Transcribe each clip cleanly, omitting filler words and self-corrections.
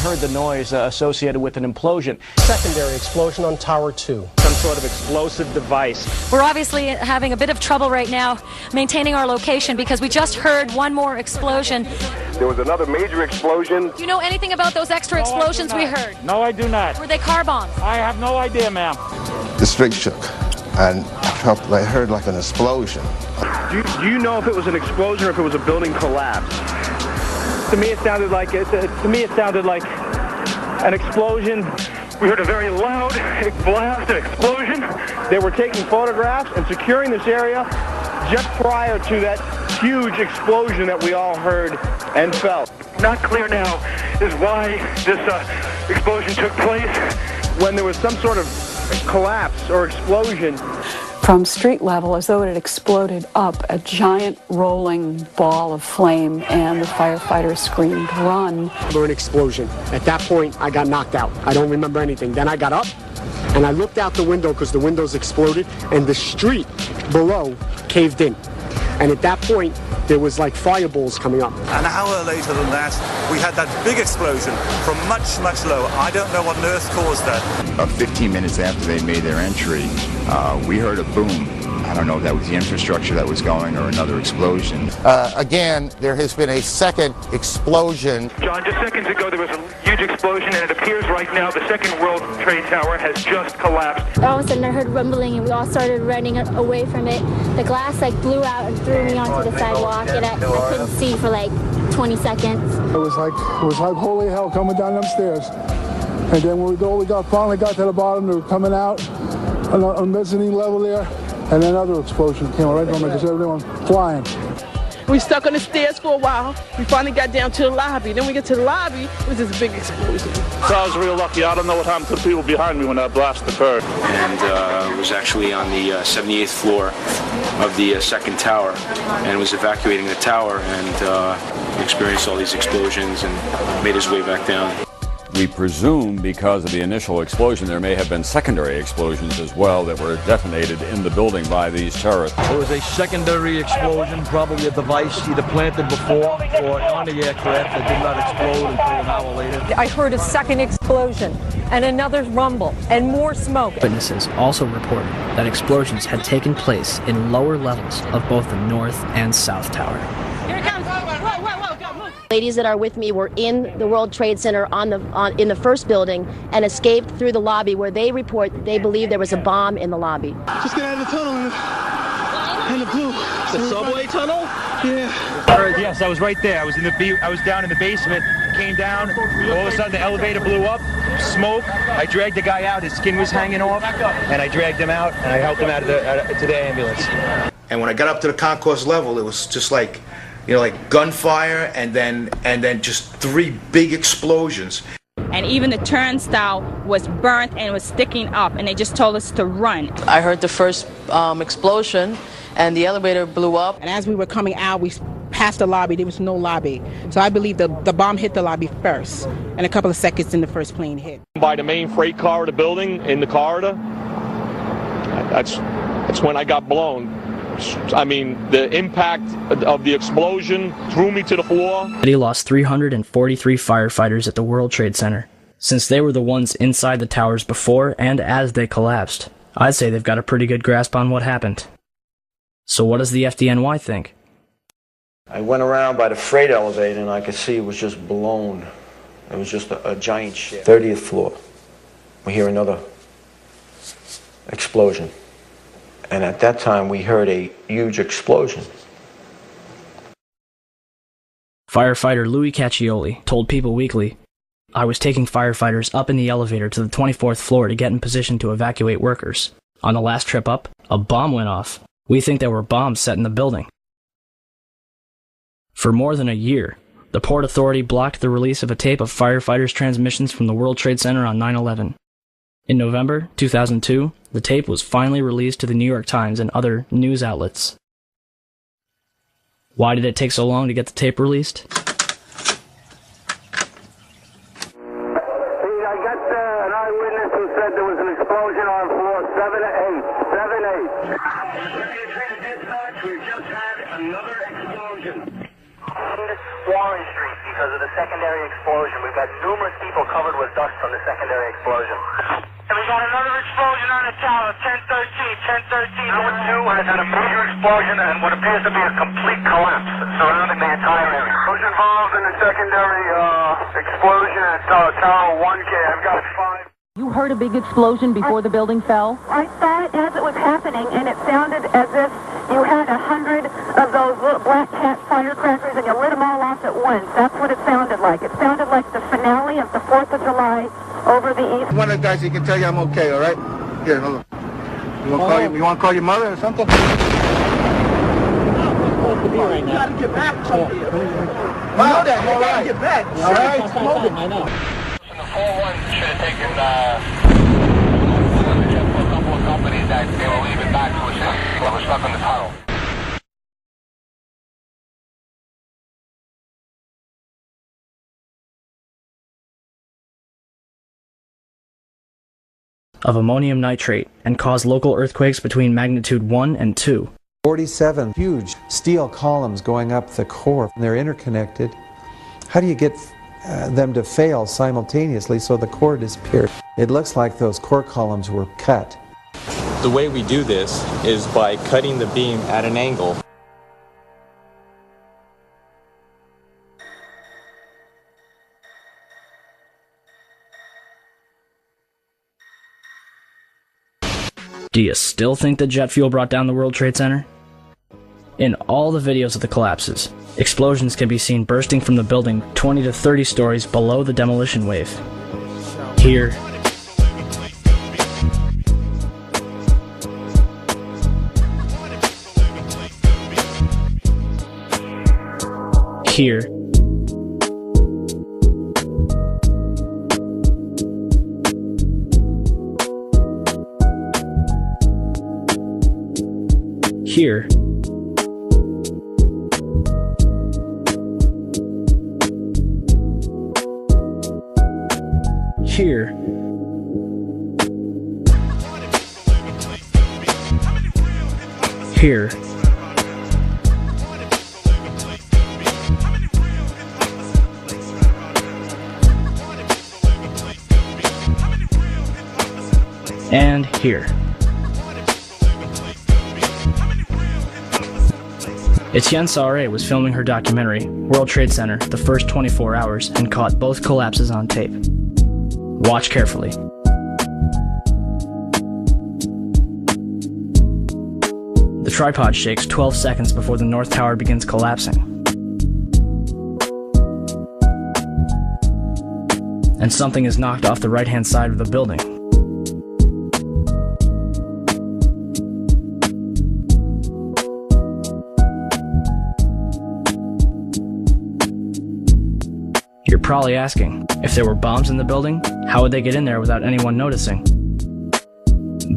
heard the noise associated with an implosion. Secondary explosion on Tower 2. Some sort of explosive device. We're obviously having a bit of trouble right now maintaining our location because we just heard one more explosion. There was another major explosion. Do you know anything about those extra explosions we heard? No, I do not. Were they car bombs? I have no idea, ma'am. The street shook, and I heard like an explosion. Do you know if it was an explosion or if it was a building collapse? To me, it sounded like an explosion. We heard a very loud blast, an explosion. They were taking photographs and securing this area just prior to that huge explosion that we all heard and felt. Not clear now is why this explosion took place. When there was some sort of collapse or explosion. From street level, as though it had exploded up, a giant rolling ball of flame, and the firefighters screamed, "Run!" Or an explosion. At that point, I got knocked out. I don't remember anything. Then I got up, and I looked out the window because the windows exploded, and the street below caved in. And at that point, there was like fireballs coming up. An hour later than that, we had that big explosion from much, much lower. I don't know what on earth caused that. About 15 minutes after they made their entry, we heard a boom. I don't know if that was the infrastructure that was going or another explosion. Again, there has been a second explosion. John, just seconds ago there was a huge explosion, and it appears right now the second World Trade Tower has just collapsed. All of a sudden I heard rumbling, and we all started running away from it. The glass blew out and threw me onto the sidewalk, and I couldn't see for 20 seconds. It was like holy hell coming down them stairs. And then when we finally got to the bottom, they were coming out on the mezzanine level there. And then another explosion came right from it, because everyone flying. We stuck on the stairs for a while. We finally got down to the lobby. Then we get to the lobby, it was this big explosion. So I was real lucky. I don't know what happened to the people behind me when that blast occurred. And it was actually on the 78th floor of the second tower, and was evacuating the tower, and experienced all these explosions and made his way back down. We presume because of the initial explosion there may have been secondary explosions as well that were detonated in the building by these terrorists. There was a secondary explosion, probably a device either planted before or on the aircraft that did not explode until an hour later. I heard a second explosion and another rumble and more smoke. Witnesses also reported that explosions had taken place in lower levels of both the North and South Tower. Here it comes! Ladies that are with me were in the World Trade Center in the first building and escaped through the lobby, where they report that they believe there was a bomb in the lobby. Just get out of the tunnel and the blue. The subway tunnel? Yeah. Yes, I was right there. I was down in the basement, came down, all of a sudden the elevator blew up, smoke. I dragged the guy out, his skin was hanging off, and I dragged him out, and I helped him out to the ambulance. And when I got up to the concourse level, it was just like gunfire, and then just three big explosions. And even the turnstile was burnt and was sticking up, and they just told us to run. I heard the first explosion, and the elevator blew up. And as we were coming out, we passed the lobby. There was no lobby. So I believe the bomb hit the lobby first, and a couple of seconds then the first plane hit. By the main freight car of the building, in the corridor, that's when I got blown. I mean, the impact of the explosion threw me to the floor. He lost 343 firefighters at the World Trade Center. Since they were the ones inside the towers before and as they collapsed, I'd say they've got a pretty good grasp on what happened. So what does the FDNY think? I went around by the freight elevator and I could see it was just blown. It was just a giant shit. 30th floor. We hear another explosion. And at that time, we heard a huge explosion. Firefighter Louis Caccioli told People Weekly, "I was taking firefighters up in the elevator to the 24th floor to get in position to evacuate workers. On the last trip up, a bomb went off. We think there were bombs set in the building." For more than a year, the Port Authority blocked the release of a tape of firefighters' transmissions from the World Trade Center on 9/11. In November 2002, the tape was finally released to the New York Times and other news outlets. Why did it take so long to get the tape released? I got an eyewitness who said there was an explosion on floor 7-8. 7-8. We just had another explosion. Warren Street because of the secondary explosion. We've got numerous people covered with dust from the secondary explosion. And we got another explosion on the tower, 1013. Tower 2 has had a major explosion and what appears to be a complete collapse surrounding the entire area. Who's involved in the secondary explosion at Tower 1K? I've got 5. You heard a big explosion before the building fell? I saw it as it was happening, and it sounded as if you had 100 of those little black cat firecrackers and you lit them all off at once. That's what it sounded like. It sounded like the finale of the 4th of July over the East. One of the guys, he can tell you I'm okay, all right? Here, hold on. You want to call your mother or something? You gotta get back from here. You know that, you gotta get back. All right, I know. The 4-1 should have taken a couple of companies that they were leaving back to assist people that were stuck in the tunnel. Of ammonium nitrate and caused local earthquakes between magnitude 1 and 2. 47 huge steel columns going up the core. They're interconnected. How do you get them to fail simultaneously so the core disappears? It looks like those core columns were cut. The way we do this is by cutting the beam at an angle. Do you still think that jet fuel brought down the World Trade Center? In all the videos of the collapses, explosions can be seen bursting from the building 20 to 30 stories below the demolition wave. Here, here, here, here, here, and here. Etienne Sauret was filming her documentary, World Trade Center, the first 24 hours, and caught both collapses on tape. Watch carefully. The tripod shakes 12 seconds before the North Tower begins collapsing. And something is knocked off the right-hand side of the building. You're probably asking, if there were bombs in the building, how would they get in there without anyone noticing?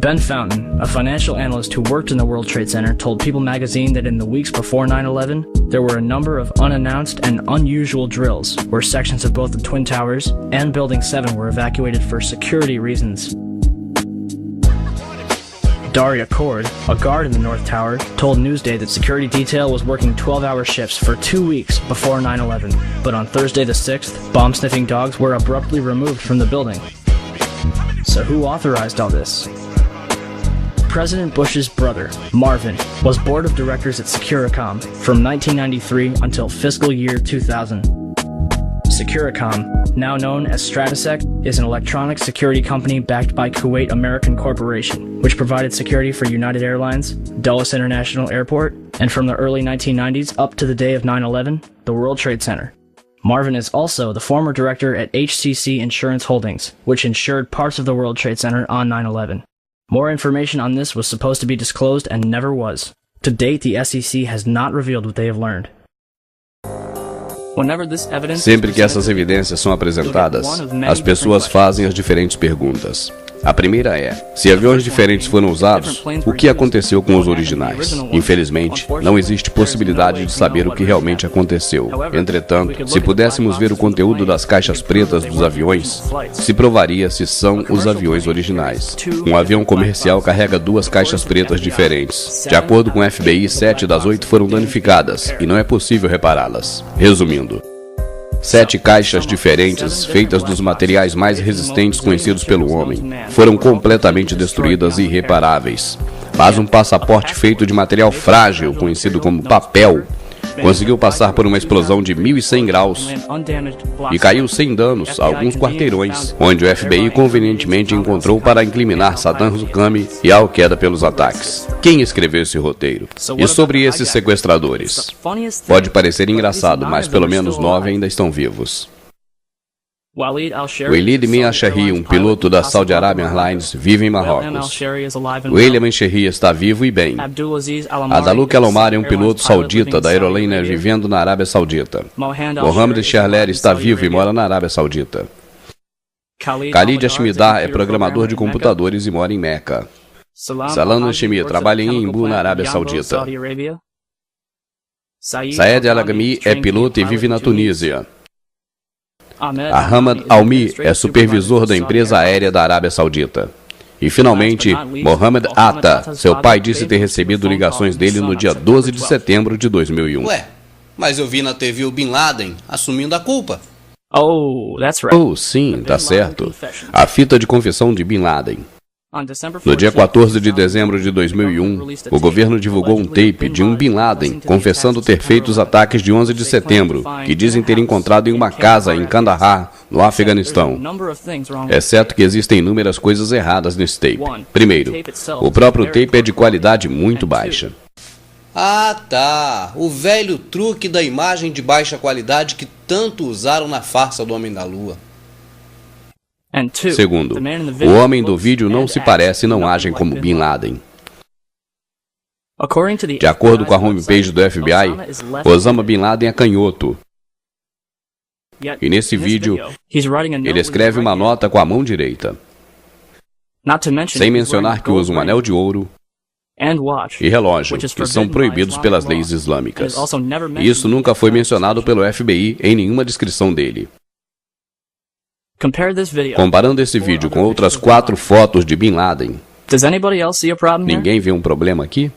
Ben Fountain, a financial analyst who worked in the World Trade Center, told People magazine that in the weeks before 9/11, there were a number of unannounced and unusual drills where sections of both the Twin Towers and Building 7 were evacuated for security reasons. Daria Cord, a guard in the North Tower, told Newsday that security detail was working 12-hour shifts for 2 weeks before 9/11, but on Thursday the 6th, bomb-sniffing dogs were abruptly removed from the building. So who authorized all this? President Bush's brother, Marvin, was board of directors at Securicom from 1993 until fiscal year 2000. Securicom, now known as Stratasec, is an electronic security company backed by Kuwait American Corporation, which provided security for United Airlines, Dulles International Airport, and from the early 1990s up to the day of 9/11, the World Trade Center. Marvin is also the former director at HCC Insurance Holdings, which insured parts of the World Trade Center on 9/11. More information on this was supposed to be disclosed and never was. To date, the SEC has not revealed what they have learned. Sempre que essas evidências são apresentadas, as pessoas fazem as diferentes perguntas. A primeira é, se aviões diferentes foram usados, o que aconteceu com os originais? Infelizmente, não existe possibilidade de saber o que realmente aconteceu. Entretanto, se pudéssemos ver o conteúdo das caixas pretas dos aviões, se provaria se são os aviões originais. Um avião comercial carrega 2 caixas pretas diferentes. De acordo com o FBI, 7 das 8 foram danificadas e não é possível repará-las. Resumindo, 7 caixas diferentes, feitas dos materiais mais resistentes conhecidos pelo homem, foram completamente destruídas e irreparáveis. Mas um passaporte feito de material frágil, conhecido como papel, conseguiu passar por uma explosão de 1100 graus e caiu sem danos a alguns quarteirões, onde o FBI convenientemente encontrou para incriminar Saddam Hussein e Al-Qaeda pelos ataques. Quem escreveu esse roteiro? E sobre esses sequestradores? Pode parecer engraçado, mas pelo menos 9 ainda estão vivos. Walid bin al-Sherri, um piloto da Saudi Arabian Airlines, vive em Marrocos. William al-Sherri está vivo e bem. Adaluk al-Omar é um piloto saudita da aerolínea vivendo na Arábia Saudita. Mohamed al-Sherler está vivo e mora na Arábia Saudita. Khalid Ashmidar é programador de computadores e mora em Meca. Salam al-Shemi trabalha em Imbu, na Arábia Saudita. Saed al-Agami é piloto e vive na Tunísia. Ahmad Almi é supervisor da empresa aérea da Arábia Saudita. E finalmente, Mohamed Atta, seu pai disse ter recebido ligações dele no dia 12 de setembro de 2001. Ué, mas eu vi na TV o Bin Laden assumindo a culpa. Oh, that's right. Oh, sim, tá certo. A fita de confissão de Bin Laden. No dia 14 de dezembro de 2001, o governo divulgou um tape de um Bin Laden confessando ter feito os ataques de 11 de setembro, que dizem ter encontrado em uma casa em Kandahar, no Afeganistão. Exceto que existem inúmeras coisas erradas nesse tape. Primeiro, o próprio tape é de qualidade muito baixa. Ah, tá. O velho truque da imagem de baixa qualidade que tanto usaram na farsa do Homem da Lua. Segundo, o homem do vídeo não se parece e não agem como Bin Laden. De acordo com a homepage do FBI, Osama Bin Laden é canhoto. E nesse vídeo, ele escreve uma nota com a mão direita. Sem mencionar que usa um anel de ouro e relógio, que são proibidos pelas leis islâmicas. Isso nunca foi mencionado pelo FBI em nenhuma descrição dele. Comparando esse vídeo com outras 4 fotos de Bin Laden, ninguém vê um problema aqui?